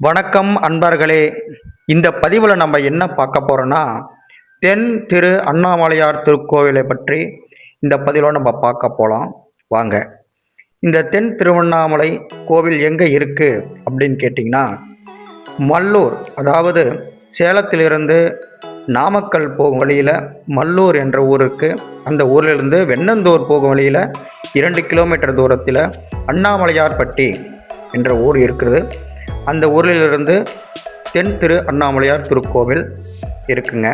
வணக்கம் அன்பர்களே. இந்த பதிவில் நம்ம என்ன பார்க்க போகிறோன்னா, தென் திரு அண்ணாமலையார் திருக்கோவிலை பற்றி இந்த பதிவில் நம்ம பார்க்க போகலாம் வாங்க. இந்த தென் திருவண்ணாமலை கோவில் எங்கே இருக்குது அப்படின்னு கேட்டிங்கன்னா, மல்லூர், அதாவது சேலத்திலிருந்து நாமக்கல் போகும் வழியில் மல்லூர் என்ற ஊருக்கு, அந்த ஊரிலிருந்து வெண்ணந்தூர் போகும் வழியில் 2 கிலோமீட்டர் தூரத்தில் அண்ணாமலையார்பட்டி என்ற ஊர் இருக்கிறது. அந்த ஊரிலிருந்து தென் திரு அண்ணாமலையார் திருக்கோவில் இருக்குங்க.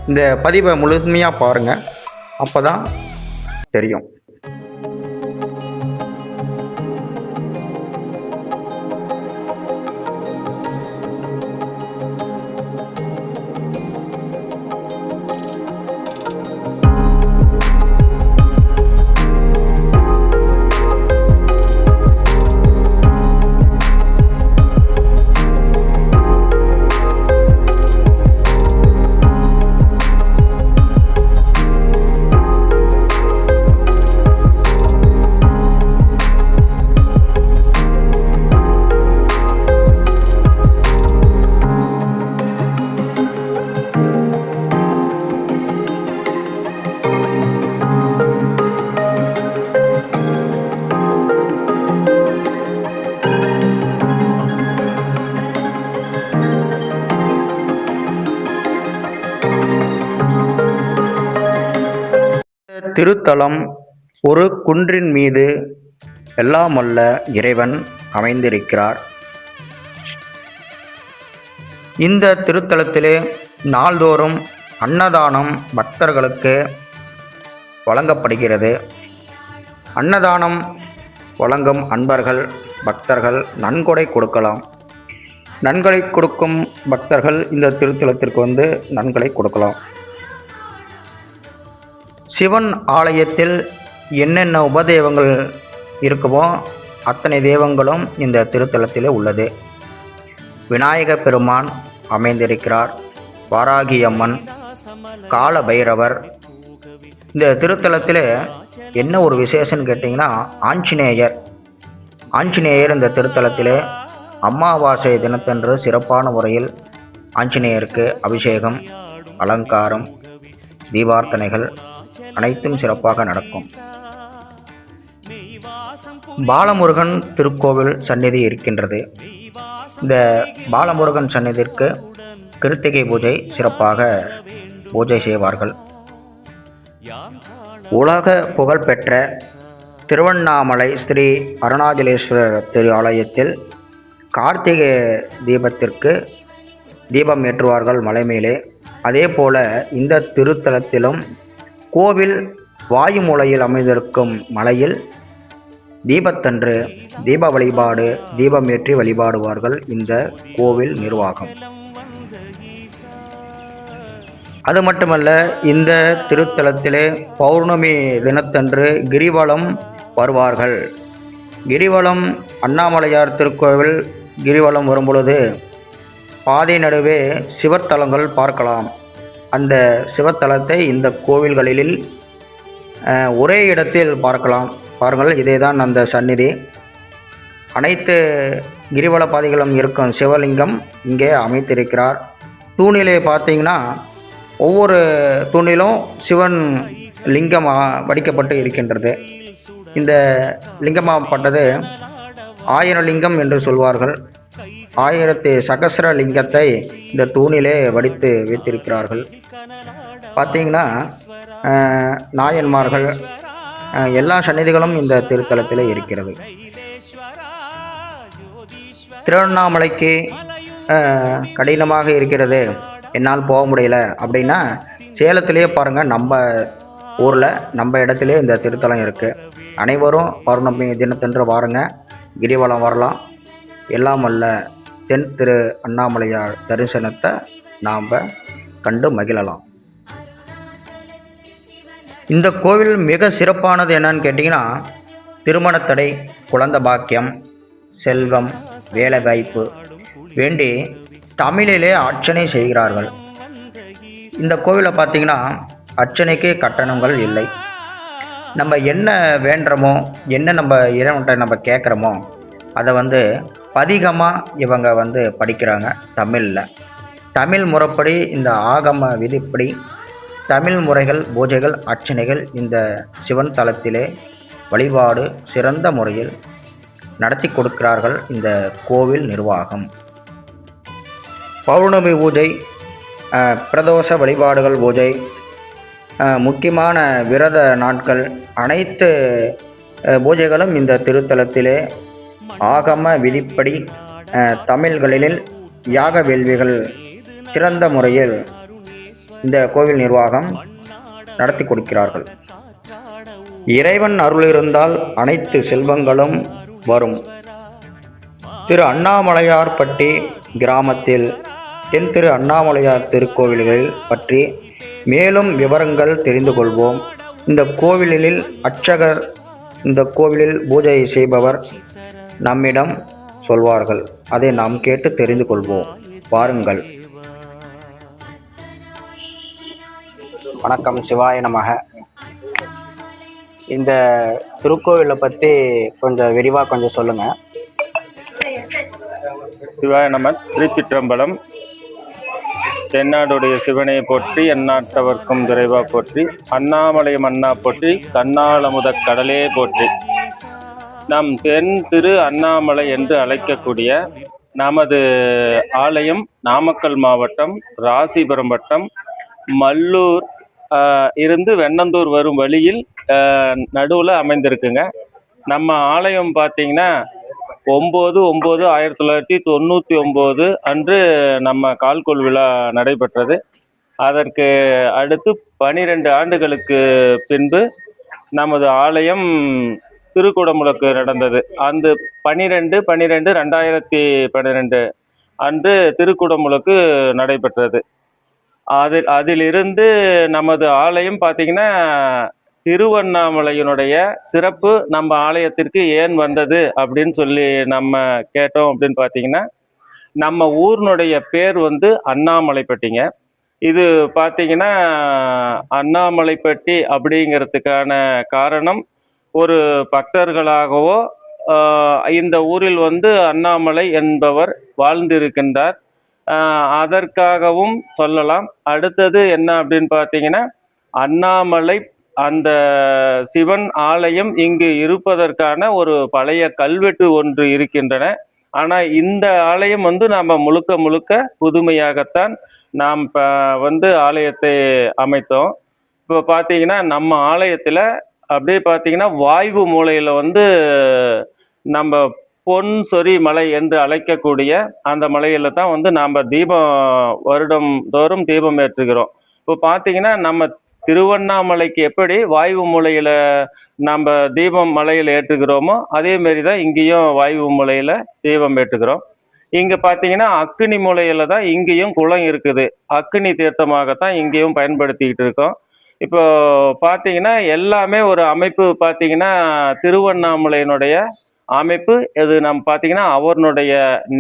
இந்த பதிவை முழுமையாக பாருங்கள், அப்போ தான் தெரியும். திருத்தலம் ஒரு குன்றின் மீது எல்லாமல்ல இறைவன் அமைந்திருக்கிறார். இந்த திருத்தலத்திலே நாள்தோறும் அன்னதானம் பக்தர்களுக்கு வழங்கப்படுகிறது. அன்னதானம் வழங்கும் அன்பர்கள் பக்தர்கள் நன்கொடை கொடுக்கலாம். நன்கொடை கொடுக்கும் பக்தர்கள் இந்த திருத்தலத்திற்கு வந்து நன்கொடை கொடுக்கலாம். சிவன் ஆலயத்தில் என்னென்ன உபதெய்வங்கள் இருக்குமோ அத்தனை தெய்வங்களும் இந்த திருத்தலத்தில் உள்ளது. விநாயக பெருமான் அமைந்திருக்கிறார், வாராகியம்மன், கால பைரவர். இந்த திருத்தலத்தில் என்ன ஒரு விசேஷம்னு கேட்டிங்கன்னா, ஆஞ்சநேயர் இந்த திருத்தலத்தில் அமாவாசை தினத்தன்று சிறப்பான முறையில் ஆஞ்சநேயருக்கு அபிஷேகம், அலங்காரம், தீபார்த்தனைகள் அனைத்தும் சிறப்பாக நடக்கும். பாலமுருகன் திருக்கோவில் சந்நிதி இருக்கின்றது. இந்த பாலமுருகன் சந்நிதிக்கு கிருத்திகை பூஜை சிறப்பாக பூஜை செய்வார்கள். உலக புகழ்பெற்ற திருவண்ணாமலை ஸ்ரீ அருணாச்சலேஸ்வரர் திரு ஆலயத்தில் கார்த்திகை தீபத்திற்கு தீபம் ஏற்றுவார்கள் மலை மேலே. அதே போல இந்த திருத்தலத்திலும் கோவில் வாயுமூலையில் அமைந்திருக்கும் மலையில் தீபத்தன்று தீப வழிபாடு, தீபம் ஏற்றி வழிபாடுவார்கள் இந்த கோவில் நிர்வாகம். அது மட்டுமல்ல, இந்த திருத்தலத்திலே பௌர்ணமி தினத்தன்று கிரிவலம் வருவார்கள். கிரிவலம் அண்ணாமலையார் திருக்கோவில் கிரிவலம் வரும்பொழுது பாதை நடுவே சிவத்தலங்கள் பார்க்கலாம். அந்த சிவத்தலத்தை இந்த கோவில்களில் ஒரே இடத்தில் பார்க்கலாம். பாருங்கள், இதே தான் அந்த சந்நிதி. அனைத்து கிரிவல பாதைகளும் இருக்கும் சிவலிங்கம் இங்கே அமைத்திருக்கிறார். தூணிலே பார்த்தீங்கன்னா ஒவ்வொரு தூணிலும் சிவன் லிங்கம் வடிக்கப்பட்டு இருக்கின்றது. இந்த லிங்கமாகப்பட்டது 1000 லிங்கம் என்று சொல்வார்கள். 1000 சகஸ்ர லிங்கத்தை இந்த தூணிலே வடித்து வைத்திருக்கிறார்கள். பார்த்தீங்கன்னா நாயன்மார்கள் எல்லா சந்நிதிகளும் இந்த திருத்தலத்தில் இருக்கிறது. திருவண்ணாமலைக்கு கடினமாக இருக்கிறது, என்னால் போக முடியல அப்படின்னா சேலத்திலேயே பாருங்கள், நம்ம ஊரில் நம்ம இடத்துலேயே இந்த திருத்தலம் இருக்குது. அனைவரும் பௌர்ணமி தினத்தன்று வாருங்க, கிரிவலம் வரலாம். எல்லாம் அல்ல தென் திரு அண்ணாமலையார் தரிசனத்தை நாம் கண்டு மகிழலாம். இந்த கோவில் மிக சிறப்பானது என்னன்னு கேட்டிங்கன்னா, திருமணத்தடை, குழந்தை பாக்கியம், செல்வம், வேலைவாய்ப்பு வேண்டி தமிழிலே அர்ச்சனை செய்கிறார்கள். இந்த கோவிலில் பார்த்திங்கன்னா அர்ச்சனைக்கு கட்டணங்கள் இல்லை. நம்ம என்ன வேண்டுறோமோ, என்ன நம்ம இறைவன்கிட்ட நம்ம கேட்குறோமோ அதை பதிகமாக இவங்க படிக்கிறாங்க தமிழில். தமிழ் முறைப்படி இந்த ஆகம விதிப்படி தமிழ் முறைகள், பூஜைகள், அர்ச்சனைகள் இந்த சிவன் தலத்திலே வழிபாடு சிறந்த முறையில் நடத்தி கொடுக்கிறார்கள் இந்த கோவில் நிர்வாகம். பௌர்ணமி பூஜை, பிரதோஷ வழிபாடுகள் பூஜை, முக்கியமான விரத நாட்கள் அனைத்து பூஜைகளும் இந்த திருத்தலத்திலே ஆகம விதிப்படி தமிழ்களில் யாக வேள்விகள் சிறந்த முறையில் இந்த கோவில் நிர்வாகம் நடத்தி கொடுக்கிறார்கள். இறைவன் அருள் இருந்தால் அனைத்து செல்வங்களும் வரும். திரு அண்ணாமலையார்பட்டி கிராமத்தில் தென் திரு அண்ணாமலையார் திருக்கோவில்கள் பற்றி மேலும் விவரங்கள் தெரிந்து கொள்வோம். இந்த கோவிலில் அர்ச்சகர், இந்த கோவிலில் பூஜை செய்பவர் நம்மிடம் சொல்வார்கள். அதை நாம் கேட்டு தெரிந்து கொள்வோம். பாருங்கள். வணக்கம், சிவாய நமக. இந்த திருக்கோவிலை பற்றி கொஞ்சம் விரிவாக கொஞ்சம் சொல்லுங்கள். சிவாய நம. திருச்சிற்றம்பலம். தென்னாடுடைய சிவனை போற்றி, எந்நாட்டவர்க்கும் துறைவா போற்றி, அண்ணாமலை மன்னா போற்றி, கண்ணாளமுத கடலே போற்றி. நம் தென் திரு அண்ணாமலை என்று அழைக்கக்கூடிய நமது ஆலயம் நாமக்கல் மாவட்டம் ராசிபுரம் வட்டம் மல்லூர் இருந்து வெண்ணந்தூர் வரும் வழியில் நடுவில் அமைந்திருக்குங்க. நம்ம ஆலயம் பார்த்திங்கன்னா 9/9/1999 அன்று நம்ம கால்கோள் விழா நடைபெற்றது. அதற்கு அடுத்து 12 ஆண்டுகளுக்கு பின்பு நமது ஆலயம் திருக்குடமுழுக்கு நடந்தது. அந்த 12/12/2012 அன்று திருக்குடமுழுக்கு நடைபெற்றது. அதிலிருந்து நமது ஆலயம் பார்த்திங்கன்னா திருவண்ணாமலையினுடைய சிறப்பு நம்ம ஆலயத்திற்கு ஏன் வந்தது அப்படின்னு சொல்லி நம்ம கேட்டோம். அப்படின்னு பார்த்திங்கன்னா நம்ம ஊரினுடைய பேர் அண்ணாமலைப்பட்டிங்க. இது பார்த்திங்கன்னா அண்ணாமலைப்பட்டி அப்படிங்கிறதுக்கான காரணம், ஒரு பக்தர்களாகவோ இந்த ஊரில் அண்ணாமலை என்பவர் வாழ்ந்திருக்கின்றார், அதற்காகவும் சொல்லலாம். அடுத்தது என்ன அப்படின்னு பார்த்தீங்கன்னா, அண்ணாமலை அந்த சிவன் ஆலயம் இங்கு இருப்பதற்கான ஒரு பழைய கல்வெட்டு ஒன்று இருக்கின்றன. ஆனால் இந்த ஆலயம் நாம் முழுக்க புதுமையாகத்தான் நாம் ஆலயத்தை அமைத்தோம். இப்போ பார்த்தீங்கன்னா நம்ம ஆலயத்தில் அப்படியே பார்த்தீங்கன்னா வாய்வு மூலையில் நம்ம பொன் சொறி மலை என்று அழைக்கக்கூடிய அந்த மலையில் தான் நாம் தீபம் வருடம் தோறும் தீபம் ஏற்றுகிறோம். இப்போ பார்த்தீங்கன்னா நம்ம திருவண்ணாமலைக்கு எப்படி வாய்வு மூலையில் நம்ம தீபம் மலையில் ஏற்றுகிறோமோ அதே மாரி தான் இங்கேயும் வாய்வு மூலையில் தீபம் ஏற்றுகிறோம். இங்கே பார்த்தீங்கன்னா அக்னி மூலையில் தான் இங்கேயும் குளம் இருக்குது. அக்னி தீர்த்தமாகத்தான் இங்கேயும் பயன்படுத்திக்கிட்டு இருக்கோம். இப்போ பார்த்தீங்கன்னா எல்லாமே ஒரு அமைப்பு பார்த்தீங்கன்னா திருவண்ணாமலையினுடைய அமைப்பு இது. நம்ம பார்த்தீங்கன்னா அவருடைய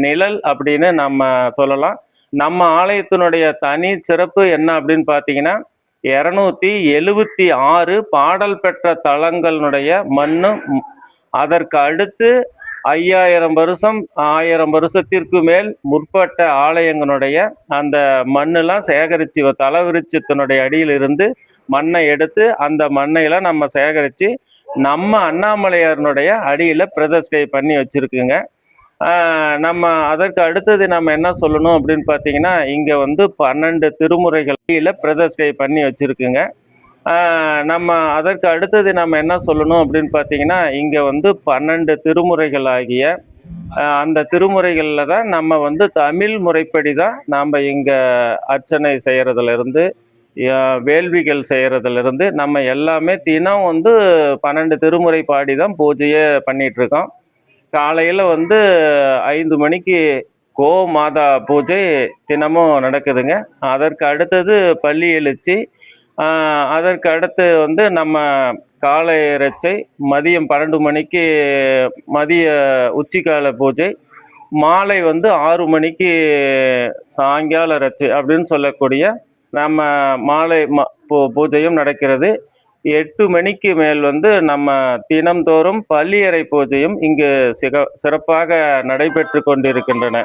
நிழல் அப்படின்னு நம்ம சொல்லலாம். நம்ம ஆலயத்தினுடைய தனி சிறப்பு என்ன அப்படின்னு பார்த்தீங்கன்னா 276 பாடல் பெற்ற தலங்களுடைய மண்ணு. அதற்கு அடுத்து 5000 வருஷம் 1000 வருஷத்திற்கு மேல் முற்பட்ட ஆலயங்களுடைய அந்த மண்ணெல்லாம் சேகரித்து தலவிருச்சத்தினுடைய அடியிலிருந்து மண்ணை எடுத்து அந்த மண்ணையெல்லாம் நம்ம சேகரித்து நம்ம அண்ணாமலையாரனுடைய அடியில் பிரதிஷ்டை பண்ணி வச்சுருக்குங்க. நம்ம அதற்கு அடுத்தது நம்ம என்ன சொல்லணும் அப்படின்னு பார்த்தீங்கன்னா, இங்கே 12 திருமுறைகளில் பிரதிஷ்டை பண்ணி வச்சுருக்குங்க. நம்ம அதற்கு அடுத்தது நம்ம என்ன சொல்லணும் அப்படின்னு பார்த்தீங்கன்னா, இங்கே 12 திருமுறைகள் ஆகிய அந்த திருமுறைகளில் தான் நம்ம தமிழ் முறைப்படி தான் நாம் இங்கே அர்ச்சனை செய்கிறதுலேருந்து வேள்விகள் செய்கிறதுலேருந்து நம்ம எல்லாமே தினம் 12 திருமுறை பாடி தான் பூஜையே பண்ணிகிட்ருக்கோம். காலையில் 5 மணிக்கு கோ மாதா பூஜை தினமும் நடக்குதுங்க. அதற்கு அடுத்தது பள்ளி எழுச்சி, அதற்கு அடுத்து நம்ம காலை இறைச்சை, மதியம் 12 மணிக்கு மதிய உச்சிக்கால பூஜை, மாலை 6 மணிக்கு சாயங்கால இறைச்சி அப்படின்னு சொல்லக்கூடிய நம்ம மாலை பூஜையும் நடக்கிறது. 8 மணிக்கு மேல் வந்து நம்ம தினம்தோறும் பள்ளியறை பூஜையும் இங்கு சிறப்பாக நடைபெற்று கொண்டிருக்கின்றன.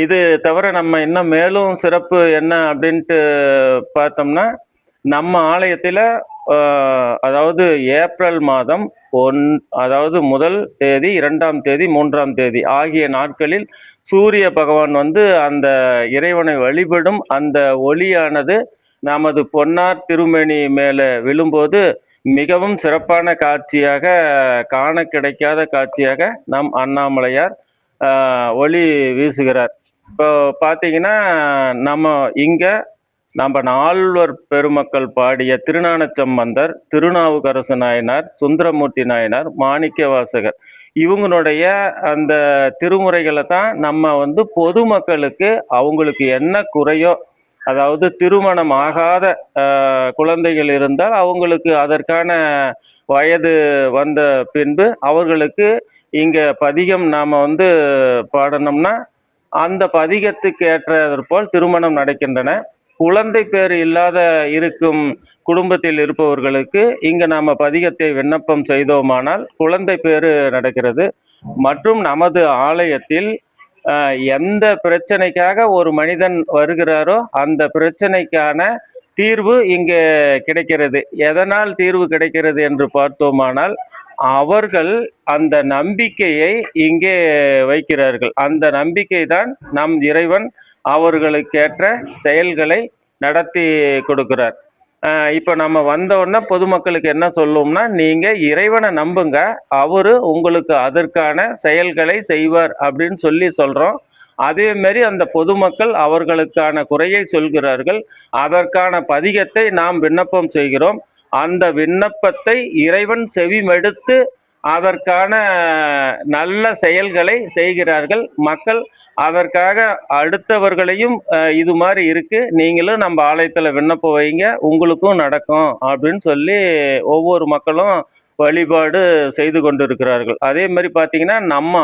இது தவிர நம்ம இன்னும் மேலும் சிறப்பு என்ன அப்படின்ட்டு பார்த்தோம்னா, நம்ம ஆலயத்தில் அதாவது ஏப்ரல் மாதம் அதாவது 1 தேதி, 2ஆம் தேதி, 3ஆம் தேதி ஆகிய நாட்களில் சூரிய பகவான் வந்து அந்த இறைவனை வழிபடும் அந்த ஒளியானது நமது பொன்னார் திருமேனி மேலே விழும்போது மிகவும் சிறப்பான காட்சியாக, காண கிடைக்காத காட்சியாக நம் அண்ணாமலையார் ஒளி வீசுகிறார். இப்போ பார்த்தீங்கன்னா, நம்ம நால்வர் பெருமக்கள் பாடிய திருஞானசம்பந்தர், திருநாவுக்கரசு நாயனார், சுந்தரமூர்த்தி நாயனார், மாணிக்கவாசகர் இவங்களுடைய அந்த திருமுறைகளை தான் நம்ம வந்து பொதுமக்களுக்கு அவங்களுக்கு என்ன குறையோ, அதாவது திருமணம் ஆகாத குழந்தைகள் இருந்தால் அவங்களுக்கு அதற்கான வயது வந்த பின்பு அவர்களுக்கு இங்க பதிகம் நாம வந்து பாடணும்னா அந்த பதிகத்துக்கு ஏற்றதற்போல் திருமணம் நடக்கின்றன. குழந்தை பேர் இல்லாத இருக்கும் குடும்பத்தில் இருப்பவர்களுக்கு இங்க நாம பதிகத்தை விண்ணப்பம் செய்தோமானால் குழந்தை பேரு நடக்கிறது. மற்றும் நமது ஆலயத்தில் எந்த பிரச்சனைக்காக ஒரு மனிதன் வருகிறாரோ அந்த பிரச்சனைக்கான தீர்வு இங்கே கிடைக்கிறது. எதனால் தீர்வு கிடைக்கிறது என்று பார்த்தோமானால், அவர்கள் அந்த நம்பிக்கையை இங்கே வைக்கிறார்கள். அந்த நம்பிக்கை தான் நம் இறைவன் அவர்களுக்கேற்ற செயல்களை நடத்தி கொடுக்கிறார். இப்போ நம்ம வந்தோடனே பொதுமக்களுக்கு என்ன சொல்லுவோம்னா, நீங்க இறைவனை நம்புங்க, அவரு உங்களுக்கு அதற்கான செயல்களை செய்வார் அப்படின்னு சொல்றோம். அதே மாதிரி அந்த பொதுமக்கள் அவர்களுக்கான குறையை சொல்கிறார்கள். அதற்கான பதிகத்தை நாம் விண்ணப்பம் செய்கிறோம். அந்த விண்ணப்பத்தை இறைவன் செவிமெடுத்து அதற்கான நல்ல செயல்களை செய்கிறார்கள். மக்கள் அதற்காக அடுத்தவர்களையும் இது மாதிரி இருக்கு, நீங்களும் நம்ம ஆலயத்தில் விண்ணப்பம் வைங்க, உங்களுக்கும் நடக்கும் அப்படின்னு சொல்லி ஒவ்வொரு மக்களும் வழிபாடு செய்து கொண்டிருக்கிறார்கள். அதே மாதிரி பார்த்தீங்கன்னா, நம்ம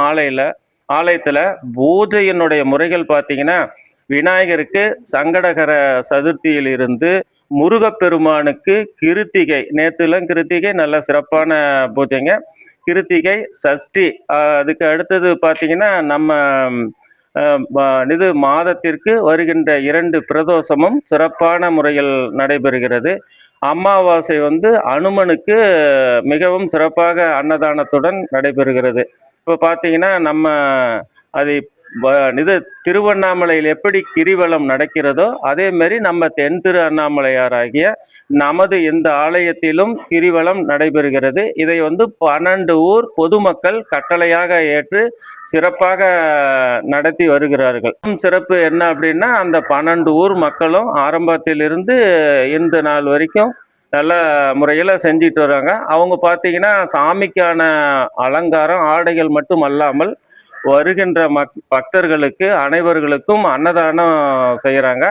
ஆலயத்தில் பூஜையினுடைய முறைகள் பார்த்தீங்கன்னா, விநாயகருக்கு சங்கடகர சதுர்த்தியில் இருந்து முருகப்பெருமானுக்கு கிருத்திகை, நேற்றுலாம் கிருத்திகை நல்ல சிறப்பான பூஜைங்க. கிருத்திகை, சஷ்டி, அதுக்கு அடுத்தது பார்த்தீங்கன்னா நம்ம இது மாதத்திற்கு வருகின்ற 2 பிரதோஷமும் சிறப்பான முறையில் நடைபெறுகிறது. அமாவாசை வந்து அனுமனுக்கு மிகவும் சிறப்பாக அன்னதானத்துடன் நடைபெறுகிறது. இப்போ பார்த்தீங்கன்னா நம்ம அது இது திருவண்ணாமலையில் எப்படி கிரிவலம் நடக்கிறதோ அதே மாதிரி நம்ம தென் திரு அண்ணாமலையாராகிய நமது இந்த ஆலயத்திலும் கிரிவலம் நடைபெறுகிறது. இதை வந்து 12 ஊர் பொதுமக்கள் கட்டளையாக ஏற்று சிறப்பாக நடத்தி வருகிறார்கள். சிறப்பு என்ன அப்படின்னா, அந்த 12 ஊர் மக்களும் ஆரம்பத்திலிருந்து இந்த நாள் வரைக்கும் நல்ல முறையில் செஞ்சிட்டு வராங்க. அவங்க பார்த்தீங்கன்னா, சாமிக்கான அலங்காரம் ஆடைகள் மட்டும் அல்லாமல் வருகின்ற பக்தர்களுக்கு அனைவர்களுக்கும் அன்னதானம் செய்கிறாங்க.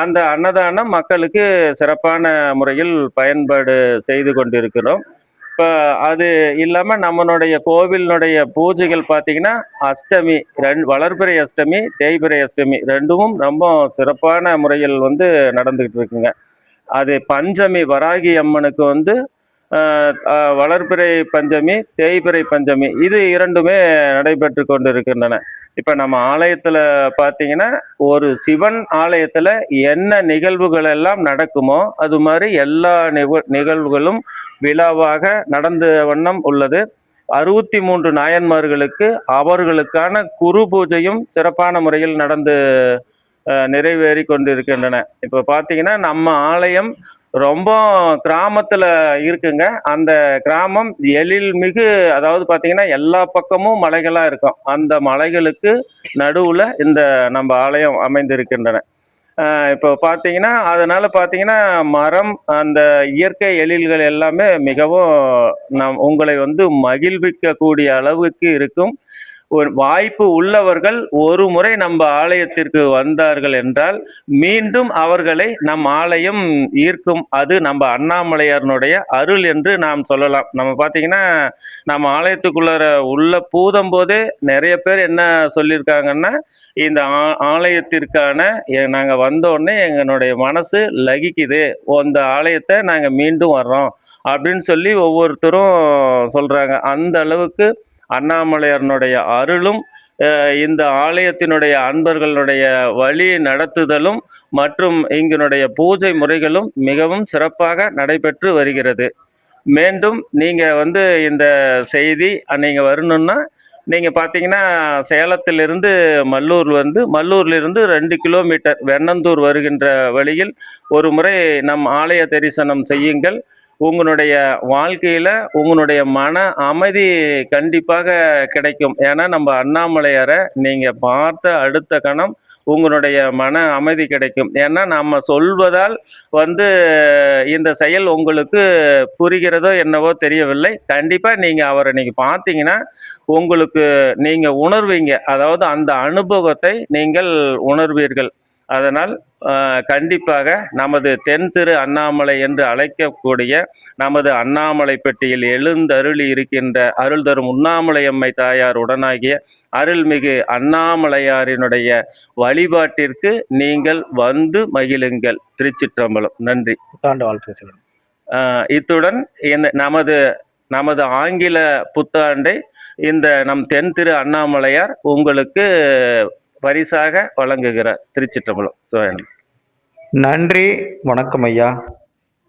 அந்த அன்னதானம் மக்களுக்கு சிறப்பான முறையில் பயன்பாடு செய்து கொண்டிருக்கிறோம். இப்போ அது இல்லாமல் நம்மளுடைய கோவிலினுடைய பூஜைகள் பார்த்தீங்கன்னா, அஷ்டமி வளர்பிறை அஷ்டமி, தேய்பிறை அஷ்டமி ரெண்டும் ரொம்ப சிறப்பான முறையில் வந்து நடந்துக்கிட்டு இருக்குங்க. அது பஞ்சமி வராகி அம்மனுக்கு வந்து வளர்பிறை பஞ்சமி, தேய்பிறை பஞ்சமி இது 2மே நடைபெற்று கொண்டிருக்கின்றன. இப்போ நம்ம ஆலயத்தில் பார்த்தீங்கன்னா, ஒரு சிவன் ஆலயத்தில் என்ன நிகழ்வுகள் எல்லாம் நடக்குமோ அது மாதிரி எல்லா நிகழ்வுகளும் விழாவாக நடந்த வண்ணம் உள்ளது. 63 நாயன்மார்களுக்கு அவர்களுக்கான குரு பூஜையும் சிறப்பான முறையில் நடந்து நிறைவேறி கொண்டிருக்கின்றன. இப்போ பார்த்தீங்கன்னா, நம்ம ஆலயம் ரொம்ப கிராமத்தில் இருக்குங்க. அந்த கிராமம் எழில்மிகு, அதாவது பார்த்தீங்கன்னா எல்லா பக்கமும் மலைகளாக இருக்கும். அந்த மலைகளுக்கு நடுவில் இந்த நம்ம ஆலயம் அமைந்திருக்கின்றன. இப்போ பார்த்தீங்கன்னா, அதனால் பார்த்தீங்கன்னா மரம், அந்த இயற்கை எழில்கள் எல்லாமே மிகவும் உங்களை வந்து மகிழ்விக்கக்கூடிய அளவுக்கு இருக்கும். ஒரு வாய்ப்பு உள்ளவர்கள் ஒரு முறை நம்ம ஆலயத்திற்கு வந்தார்கள் என்றால் மீண்டும் அவர்களை நம் ஆலயம் ஈர்க்கும். அது நம்ம அண்ணாமலையாரனுடைய அருள் என்று நாம் சொல்லலாம். நம்ம பார்த்தீங்கன்னா நம்ம ஆலயத்துக்குள்ளார உள்ள பூதம் போதே நிறைய பேர் என்ன சொல்லியிருக்காங்கன்னா, இந்த ஆலயத்திற்கான நாங்க வந்தோடனே எங்களுடைய மனசு லகிக்குது, அந்த ஆலயத்தை நாங்க மீண்டும் வர்றோம் அப்படின்னு சொல்லி ஒவ்வொருத்தரும் சொல்றாங்க. அந்த அளவுக்கு அண்ணாமலையாரனுடைய அருளும் இந்த ஆலயத்தினுடைய அன்பர்களுடைய வழி நடத்துதலும் மற்றும் இங்கினுடைய பூஜை முறைகளும் மிகவும் சிறப்பாக நடைபெற்று வருகிறது. மீண்டும் நீங்க இந்த செய்தி நீங்க வரணும்னா நீங்க பார்த்தீங்கன்னா சேலத்திலிருந்து மல்லூர் மல்லூர்லிருந்து 2 கிலோமீட்டர் வெண்ணந்தூர் வருகின்ற வழியில் ஒரு முறை நம் ஆலய தரிசனம் செய்யுங்கள். உங்களுடைய வாழ்க்கையில உங்களுடைய மன அமைதி கண்டிப்பாக கிடைக்கும். ஏன்னா நம்ம அண்ணாமலையாரை நீங்க பார்த்த அடுத்த கணம் உங்களுடைய மன அமைதி கிடைக்கும். ஏன்னா நம்ம சொல்வதால் இந்த செயல் உங்களுக்கு புரிகிறதோ என்னவோ தெரியவில்லை. கண்டிப்பா நீங்க அவரை நீங்க பார்த்தீங்கன்னா உங்களுக்கு நீங்க உணர்வீங்க. அதாவது அந்த அனுபவத்தை நீங்கள் உணர்வீர்கள். அதனால் கண்டிப்பாக நமது தென் திரு அண்ணாமலை என்று அழைக்கக்கூடிய நமது அண்ணாமலை பெட்டியில் எழுந்தருளி இருக்கின்ற அருள் தரும் உண்ணாமலை அம்மை தாயார் உடனாகிய அருள்மிகு அண்ணாமலையாரினுடைய வழிபாட்டிற்கு நீங்கள் வந்து மகிழுங்கள். திருச்சிற்றம்பலம். நன்றி. புத்தாண்டு வாழ்த்து சொல்லுங்க. இத்துடன் நமது ஆங்கில புத்தாண்டை நம் தென் திரு அண்ணாமலையார் உங்களுக்கு பரிசாக வழங்குகிறார். திருச்சிற்றம்பலம். நன்றி, வணக்கம் ஐயா.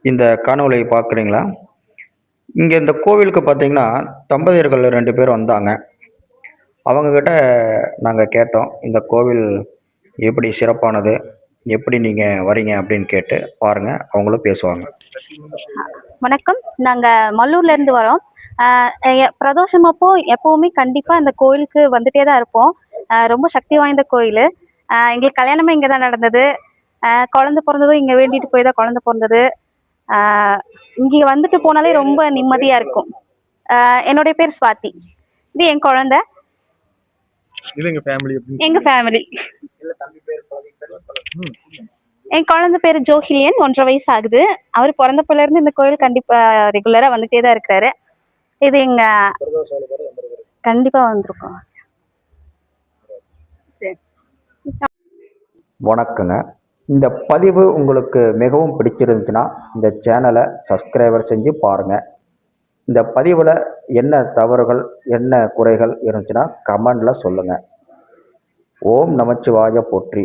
இந்த காணொளியை பார்க்குறீங்களா? இங்கே இந்த கோவிலுக்கு பார்த்தீங்கன்னா தம்பதியர்கள் 2 பேர் வந்தாங்க. அவங்கக்கிட்ட நாங்கள் கேட்டோம், இந்த கோவில் எப்படி சிறப்பானது, எப்படி நீங்கள் வரீங்க அப்படின்னு கேட்டு பாருங்கள், அவங்களும் பேசுவாங்க. வணக்கம். நாங்கள் மல்லூர்லேருந்து வரோம். பிரதோஷம் அப்போ எப்போவுமே கண்டிப்பாக இந்த கோயிலுக்கு வந்துட்டே தான் இருப்போம். ரொம்ப சக்தி வாய்ந்த கோயில். எங்களுக்கு கல்யாணமே இங்கே தான் நடந்தது. குழந்த பிறந்ததும் இங்கே வேண்டிட்டு போய் தான் குழந்த பிறந்தது. இங்கே வந்துட்டு போனாலே ரொம்ப நிம்மதியாக இருக்கும். என்னுடைய பேர் ஸ்வாதி. இது என் குழந்தை. எங்க ஃபேமிலி. என் குழந்தை பேர் ஜோஹிலியன். 1.5 வயசு ஆகுது. அவர் பிறந்தப்பல இருந்து இந்த கோயில் கண்டிப்பா ரெகுலரா வந்துட்டே தான் இருக்கிறாரு. இது எங்க கண்டிப்பா வந்திருக்கோம். வணக்கங்க. இந்த பதிவு உங்களுக்கு மிகவும் பிடிச்சிருந்துச்சுன்னா இந்த சேனலை சப்ஸ்கிரைபர் செஞ்சு பாருங்கள். இந்த பதிவில் என்ன தவறுகள் என்ன குறைகள் இருந்துச்சுன்னா கமெண்டில் சொல்லுங்கள். ஓம் நமச்சிவாய போற்றி.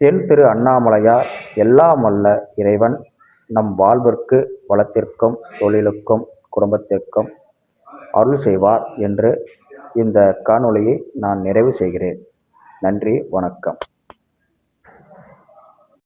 தென் திரு அண்ணாமலையார் எல்லாம் வல்ல இறைவன் நம் வாழ்விற்கு வளத்திற்கும் தொழிலுக்கும் குடும்பத்திற்கும் அருள் செய்வார் என்று இந்த காணொளியை நான் நிறைவு செய்கிறேன். நன்றி, வணக்கம்.